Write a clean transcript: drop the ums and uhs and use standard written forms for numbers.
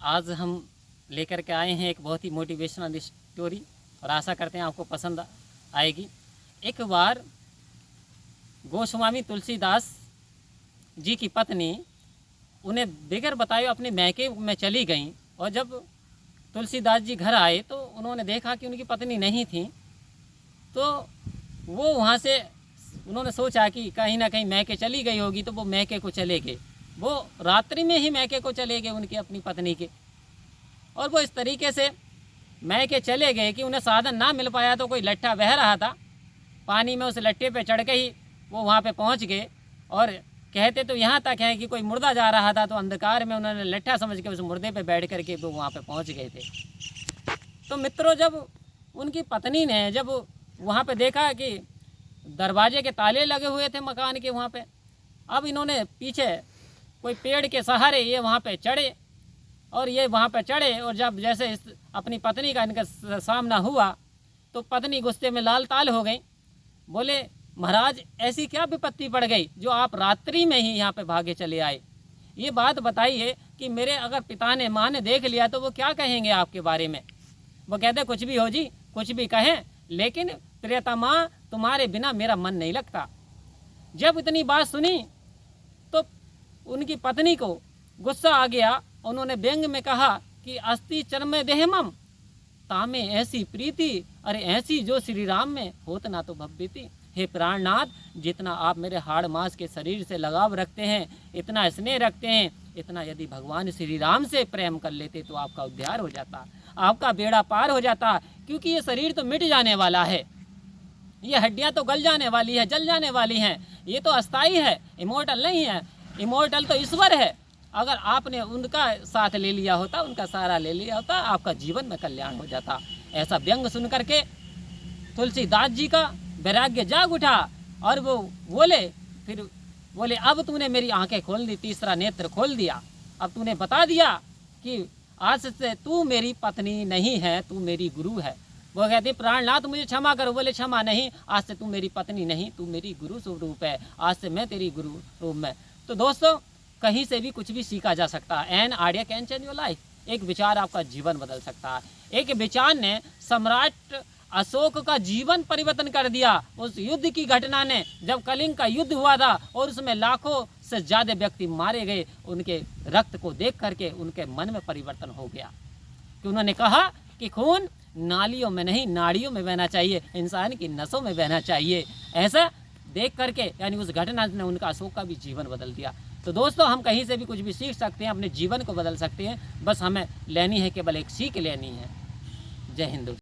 आज हम लेकर के आए हैं एक बहुत ही मोटिवेशनल स्टोरी और आशा करते हैं आपको पसंद आएगी। एक बार गोस्वामी तुलसीदास जी की पत्नी उन्हें बगैर बताए अपने मैके में चली गईं और जब तुलसीदास जी घर आए तो उन्होंने देखा कि उनकी पत्नी नहीं थी। तो वो वहाँ से उन्होंने सोचा कि कहीं ना कहीं मैके चली गई होगी, तो वो मैके को चले गए। वो रात्रि में ही मैके को चले गए उनकी अपनी पत्नी के, और वो इस तरीके से मैके चले गए कि उन्हें साधन ना मिल पाया। तो कोई लट्ठा बह रहा था पानी में, उस लट्ठे पे चढ़ के ही वो वहाँ पे पहुँच गए। और कहते तो यहाँ तक है कि कोई मुर्दा जा रहा था तो अंधकार में उन्होंने लट्ठा समझ के उस मुर्दे पे बैठ करके वो वहाँ पे पहुँच गए थे। तो मित्रों, जब उनकी पत्नी ने जब वहाँ पे देखा कि दरवाजे के ताले लगे हुए थे मकान के वहाँ पे, अब इन्होंने पीछे कोई पेड़ के सहारे ये वहाँ पे चढ़े और ये वहाँ पे चढ़े। और जब जैसे अपनी पत्नी का इनका सामना हुआ तो पत्नी गुस्से में लाल ताल हो गई। बोले, महाराज ऐसी क्या विपत्ति पड़ गई जो आप रात्रि में ही यहाँ पे भागे चले आए? ये बात बताइए कि मेरे अगर पिता ने माँ ने देख लिया तो वो क्या कहेंगे आपके बारे में? वो कहते कुछ भी हो जी, कुछ भी कहें, लेकिन प्रियतमा तुम्हारे बिना मेरा मन नहीं लगता। जब इतनी बात सुनी तो उनकी पत्नी को गुस्सा आ गया। उन्होंने व्यंग में कहा कि अस्ति चरम देहमम तामे ऐसी प्रीति, अरे ऐसी जो श्री राम में होत ना तो भव्यति। हे प्राणनाथ, जितना आप मेरे हाड़ मांस के शरीर से लगाव रखते हैं, इतना स्नेह रखते हैं, इतना यदि भगवान श्री राम से प्रेम कर लेते तो आपका उद्धार हो जाता, आपका बेड़ा पार हो जाता। क्योंकि ये शरीर तो मिट जाने वाला है, ये हड्डियां तो गल जाने वाली है, जल जाने वाली हैं, ये तो अस्थाई है, इमोर्टल नहीं है। इमोर्टल तो ईश्वर है। अगर आपने उनका साथ ले लिया होता, उनका सहारा ले लिया होता, आपका जीवन में कल्याण हो जाता। ऐसा व्यंग सुन करके तुलसीदास जी का वैराग्य जाग उठा और वो फिर बोले, अब तूने मेरी आंखें खोल दी, तीसरा नेत्र खोल दिया। अब तूने बता दिया कि आज से तू मेरी पत्नी नहीं है, तू मेरी गुरु है। वो कहती, प्राणनाथ मुझे क्षमा करो। बोले, क्षमा नहीं, आज से तू मेरी पत्नी नहीं, तू मेरी गुरु स्वरूप है, आज से मैं तेरी गुरु रूप में। तो दोस्तों, कहीं से भी कुछ भी सीखा जा सकता है। An idea can change your life. एक विचार आपका जीवन बदल सकता है। एक विचार ने सम्राट अशोक का जीवन परिवर्तन कर दिया। उस युद्ध की घटना ने, जब कलिंग का युद्ध हुआ था और उसमें लाखों से ज़्यादा व्यक्ति मारे गए, उनके रक्त को देख करके उनके मन में परिवर्तन हो गया कि उन्होंने कहा कि खून नालियों में नहीं, नाड़ियों में बहना चाहिए, इंसान की नसों में बहना चाहिए। ऐसा देख करके, यानी उस घटना ने उनका अशोक का भी जीवन बदल दिया। तो दोस्तों, हम कहीं से भी कुछ भी सीख सकते हैं, अपने जीवन को बदल सकते हैं। बस हमें लेनी है, केवल एक सीख लेनी है। जय हिंद।